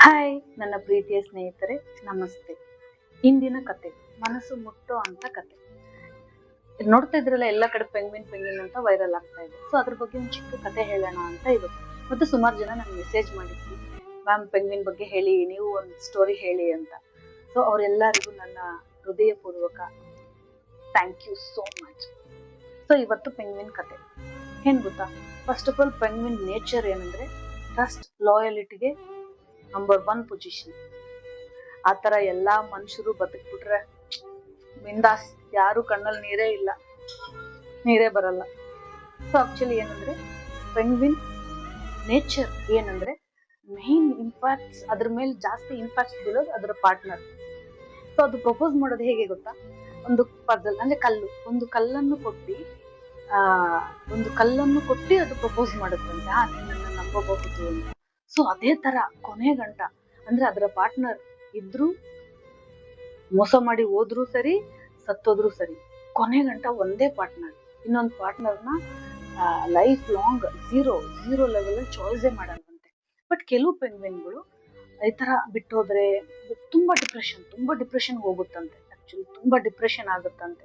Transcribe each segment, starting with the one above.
Hi ನನ್ನ ಪ್ರೀತಿಯ ಸ್ನೇಹಿತರೆ, ನಮಸ್ತೆ. ಇಂದಿನ ಕತೆ ಮನಸ್ಸು ಮುಟ್ಟೋ ಅಂತ ಕತೆ. ನೋಡ್ತಾ ಇದ್ರಲ್ಲ, ಎಲ್ಲ ಕಡೆ ಪೆಂಗ್ವಿನ್ ಪೆಂಗ್ವಿನ್ ಅಂತ ವೈರಲ್ ಆಗ್ತಾ ಇದೆ. ಸೊ ಅದ್ರ ಬಗ್ಗೆ ಒಂದು ಚಿಕ್ಕ ಕತೆ ಹೇಳೋಣ ಅಂತ ಇವತ್ತು. ಮತ್ತೆ ಸುಮಾರು ಜನ ನಂಗೆ ಮೆಸೇಜ್ ಮಾಡಿದ್ವಿ, ಮ್ಯಾಮ್ ಪೆಂಗ್ವಿನ್ ಬಗ್ಗೆ ಹೇಳಿ, ನೀವು ಒಂದು ಸ್ಟೋರಿ ಹೇಳಿ ಅಂತ. ಸೊ ಅವರೆಲ್ಲರಿಗೂ ನನ್ನ ಹೃದಯಪೂರ್ವಕ thank you so much. So ಇವತ್ತು ಪೆಂಗ್ವಿನ್ ಕತೆ ಏನ್ ಗೊತ್ತಾ? First of all, penguin nature ಏನಂದ್ರೆ ಟ್ರಸ್ಟ್, ಲಾಯಲಿಟಿಗೆ ನಂಬರ್ 1 ಪೊಸಿಷನ್. ಆತರ ಎಲ್ಲಾ ಮನುಷ್ಯರು ಬದುಕ್ಬಿಟ್ರೆ ಬಿಂದಾಸ್, ಯಾರು ಕಣ್ಣಲ್ಲಿ ನೀರೇ ಬರಲ್ಲ. ಸೊ ಆಕ್ಚುಲಿ ಏನಂದ್ರೆ, ಪೆಂಗ್ವಿನ್ ನೇಚರ್ ಏನಂದ್ರೆ ಮೇನ್ ಇಂಪ್ಯಾಕ್ಟ್ಸ್, ಅದ್ರ ಮೇಲೆ ಜಾಸ್ತಿ ಇಂಪ್ಯಾಕ್ಟ್ಸ್ ಬೀಳೋದು ಅದರ ಪಾರ್ಟ್ನರ್. ಸೊ ಅದು ಪ್ರಪೋಸ್ ಮಾಡೋದು ಹೇಗೆ ಗೊತ್ತಾ? ಒಂದು ಪಜಲ್ ಅಂದ್ರೆ ಒಂದು ಕಲ್ಲನ್ನು ಕೊಟ್ಟಿ ಅದು ಪ್ರಪೋಸ್ ಮಾಡುತ್ತಂತೆ, ನಿನ್ನನ್ನು ನಂಬಬಹುದು ಅಂತ. ಸೊ ಅದೇ ತರ ಕೊನೆ ಗಂಟ, ಅಂದ್ರೆ ಅದರ ಪಾರ್ಟ್ನರ್ ಇದ್ರು, ಮೋಸ ಮಾಡಿ ಹೋದ್ರು ಸರಿ, ಸತ್ತೋದ್ರು ಸರಿ, ಕೊನೆ ಗಂಟ ಒಂದೇ ಪಾರ್ಟ್ನರ್. ಇನ್ನೊಂದು ಪಾರ್ಟ್ನರ್ನ ಲೈಫ್ ಲಾಂಗ್ ಝೀರೋ ಲೆವೆಲ್ ಚಾಯ್ಸೇ ಮಾಡಲ್ವಂತೆ. ಬಟ್ ಕೆಲವು ಪೆಂಗ್ವಿನ್ಗಳು ಈ ತರ ಬಿಟ್ಟೋದ್ರೆ ತುಂಬಾ ಡಿಪ್ರೆಷನ್ ಹೋಗುತ್ತಂತೆ. ಆಕ್ಚುಲಿ ತುಂಬಾ ಡಿಪ್ರೆಷನ್ ಆಗುತ್ತಂತೆ.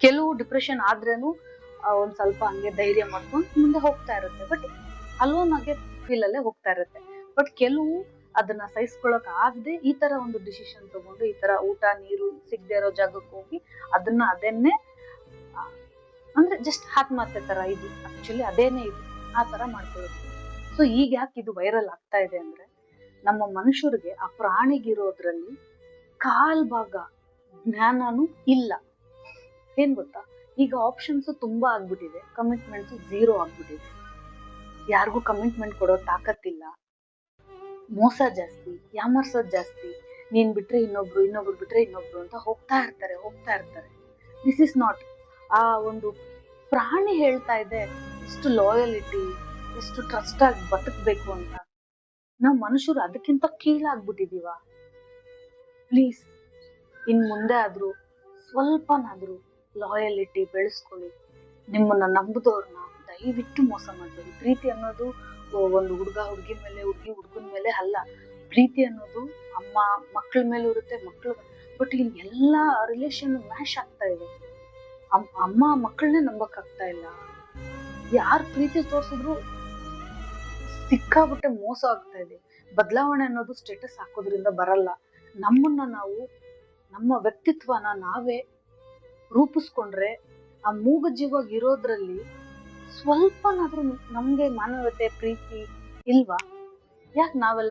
ಕೆಲವು ಡಿಪ್ರೆಷನ್ ಆದ್ರೇನು ಒಂದ್ ಸ್ವಲ್ಪ ಹಂಗೆ ಧೈರ್ಯ ಮಾಡ್ಕೊಂಡು ಮುಂದೆ ಹೋಗ್ತಾ ಇರುತ್ತೆ, ಬಟ್ ಅಲೋನ್ ಆಗಿ ಫೀಲ್ ಅಲ್ಲೇ ಹೋಗ್ತಾ ಇರುತ್ತೆ. ಬಟ್ ಕೆಲವು ಅದನ್ನ ಸಹಿಸ್ಕೊಳಕ್ ಆಗದೆ ಈ ತರ ಒಂದು ಡಿಸಿಷನ್ ತಗೊಂಡು, ಈ ತರ ಊಟ ನೀರು ಸಿಗದೆ ಇರೋ ಜಾಗಕ್ಕೆ ಹೋಗಿ ಅದನ್ನೇ ಅಂದ್ರೆ ಜಸ್ಟ್ ಆತ್ಮಹತ್ಯೆ ತರ. ಇದು ಆಕ್ಚುಲಿ ಅದೇನೇ, ಇದು ಆ ತರ ಮಾಡ್ಕೊಳ್ಳುತ್ತೆ. ಸೊ ಈಗ ಯಾಕೆ ಇದು ವೈರಲ್ ಆಗ್ತಾ ಇದೆ ಅಂದ್ರೆ, ನಮ್ಮ ಮನುಷ್ಯರಿಗೆ ಆ ಪ್ರಾಣಿಗಿರೋದ್ರಲ್ಲಿ ಕಾಲ್ ಭಾಗ ಜ್ಞಾನನೂ ಇಲ್ಲ. ಏನ್ ಗೊತ್ತಾ, ಈಗ ಆಪ್ಷನ್ಸ್ ತುಂಬಾ ಆಗ್ಬಿಟ್ಟಿದೆ, ಕಮಿಟ್ಮೆಂಟ್ಸ್ 0 ಆಗ್ಬಿಟ್ಟಿದೆ. ಯಾರಿಗೂ ಕಮಿಟ್ಮೆಂಟ್ ಕೊಡೋ ತಾಕತ್ತಿಲ್ಲ, ಮೋಸ ಜಾಸ್ತಿ, ಯಾಮರ್ಸೋದ್ ಜಾಸ್ತಿ. ನೀನ್ ಬಿಟ್ರೆ ಇನ್ನೊಬ್ರು ಬಿಟ್ರೆ ಇನ್ನೊಬ್ರು ಅಂತ ಹೋಗ್ತಾ ಇರ್ತಾರೆ. This is not. ಆ ಒಂದು ಪ್ರಾಣಿ ಹೇಳ್ತಾ ಇದೆ ಎಷ್ಟು ಲಾಯಲಿಟಿ, ಎಷ್ಟು ಟ್ರಸ್ಟ್ ಆಗಿ ಬದುಕ್ಬೇಕು ಅಂತ. ನಾವ್ ಮನುಷ್ಯರು ಅದಕ್ಕಿಂತ ಕೀಳಾಗ್ಬಿಟ್ಟಿದೀವ? ಪ್ಲೀಸ್, ಇನ್ ಮುಂದೆ ಆದ್ರೂ ಸ್ವಲ್ಪನಾದ್ರೂ ಲಾಯಲಿಟಿ ಬೆಳೆಸ್ಕೊಳ್ಳಿ. ನಿಮ್ಮನ್ನ ನಂಬುದವ್ರನ್ನ ದಯವಿಟ್ಟು ಮೋಸ ಮಾಡ್ಬೇಡಿ. ಪ್ರೀತಿ ಅನ್ನೋದು ಒಂದು ಹುಡುಗಿ ಮೇಲೆ, ಹುಡುಗನ ಮೇಲೆ ಅಲ್ಲ. ಪ್ರೀತಿ ಅನ್ನೋದು ಅಮ್ಮ ಮಕ್ಕಳ ಮೇಲೆ ಇರುತ್ತೆ, ಬಟ್ ಇಲ್ಲಿ ಎಲ್ಲಾ ರಿಲೇಷನ್ ಮ್ಯಾಶ್ ಆಗ್ತಾ ಇದೆ. ಅಮ್ಮ ಮಕ್ಕಳನ್ನೇ ನಂಬಕ್ ಆಗ್ತಾ ಇಲ್ಲ. ಯಾರ್ ಪ್ರೀತಿ ತೋರ್ಸಿದ್ರು ಸಿಕ್ಕಾಬಿಟ್ಟೆ ಮೋಸ ಆಗ್ತಾ ಇದೆ. ಬದಲಾವಣೆ ಅನ್ನೋದು ಸ್ಟೇಟಸ್ ಹಾಕೋದ್ರಿಂದ ಬರಲ್ಲ. ನಮ್ಮ ವ್ಯಕ್ತಿತ್ವನ ನಾವೇ ರೂಪಿಸ್ಕೊಂಡ್ರೆ, ಆ ಮೂಗ ಜೀವಾಗ ಇರೋದ್ರಲ್ಲಿ ಸ್ವಲ್ಪನಾದ್ರೂ ನಮ್ಗೆ ಮಾನವತೆ, ಪ್ರೀತಿ ಇಲ್ವಾ? ಯಾಕೆ ನಾವೆಲ್ಲ